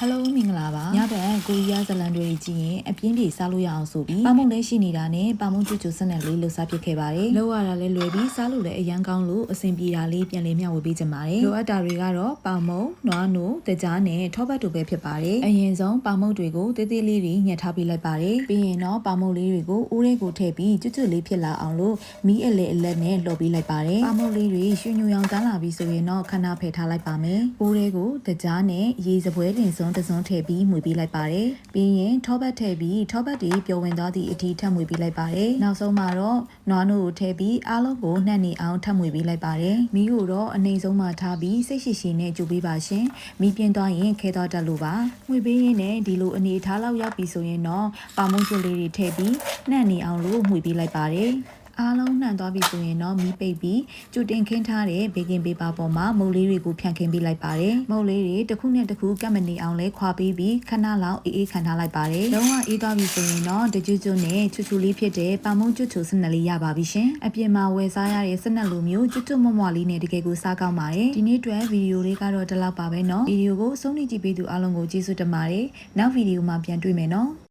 Hello မင်္ဂလာပါညဘက်ကိုရီးယားဇလန်တွေကြည့်ရင်အပြင်းပြေစားလို့ရအောင်ဆိုပြီးပမုံလေးရှိနေတာနဲ့ပမုံကျွတ်ကျွတ်ဆက်နဲ့လေးလှူစားဖြစ်ခဲ့ပါတယ်လောက်ရတာလဲလွယ်ပြီးစားလို့လည်းအရန်ကောင်းလို့အဆင်ပြေတာလေးပြန်လေးမျှဝေပေးကြပါတယ်လိုအပ်တာတွေကတော့ပမုံနွားနို့တကြားနဲ့ထောပတ်တို့ပဲဖြစ်ပါတယ်အရင်ဆုံးပမုံတွေကိုတေးသေးလေးတွေညှက်ထားပေးလိုက်ပါတယ်ပြီးရင်တော့ပမုံလေးတွေကိုအိုးလေးကိုထည့်ပြီးကျွတ်ကျွတ်လေးဖြစ်လာအောင်လို့မီးအလဲအလက်နဲ့လှော်ပေးလိုက်ပါတယ်ပမုံလေးတွေရွှေညူရောင်တန်းလာပြီးဆိုရင်တော့ခဏဖယ်ထားလိုက်ပါမယ်အိုးလေးကိုတကြားနဲ့ရေစပွဲတင်စုံတစုံထည့်ပြီးမှုပေးလိုက်ပါတယ်ပြီးရင်ထောပတ်ထည့်ပြီးထောပတ်တွေပျော်ဝင်သွားသည့်အထိထပ်မှုပေးလိုက်ပါတယ်နောက်ဆုံးမှာတော့နွားနို့ကိုထည့်ပြီးအားလုံးကိုနှံ့နေအောင်ထပ်မှုပေးလိုက်ပါတယ်မီးကိုတော့အနှိမ်ဆုံးမှာထားပြီးစိတ်ရှိရှိနဲ့ကြိုပေးပါရှင်မီးပြင်းသွားရင်ခဲသွားတတ်လို့ပါငွေပေးရင်းနဲ့ဒီလိုအနေထားလောက်ရောက်ပြီဆိုရင်တော့ပါမုံကျွတ်လေးတွေထည့်ပြီးနှံ့နေအောင်လို့မှုပေးလိုက်ပါတယ်အားလုံးနှံသွားပြီဆိုရင်တော့မီးပိတ်ပြီးကျူတင်ခင်းထားတဲ့ဘေကင်ပေပါပေါ်မှာမုတ်လေးတွေကိုဖြန့်ခင်းပေးလိုက်ပါတယ်မုတ်လေးတွေတစ်ခုနဲ့တစ်ခုကပ်မနေအောင်လဲခွာပေးပြီးခဏလောက်အေးအေးခံထားလိုက်ပါတယ်လုံးဝအေးသွားပြီဆိုရင်တော့တကြွကျွတ်နဲ့ချူချူလေးဖြစ်တဲ့ပါမုံကျွတ်ချူစနက်လေးရပါပြီရှင်အပြင်မှာဝယ်စားရတဲ့စနက်လိုမျိုးကျွတ်ကျွတ်မွမွလေးနဲ့တကယ်ကိုစားကောင်းပါတယ်ဒီနေ့အတွက်ဗီဒီယိုလေးကတော့ဒီလောက်ပါပဲเนาะဗီဒီယိုကိုအဆုံးထိကြည့်ပေးသူအားလုံးကိုကျေးဇူးတင်ပါတယ်နောက်ဗီဒီယိုမှာပြန်တွေ့မယ်เนาะ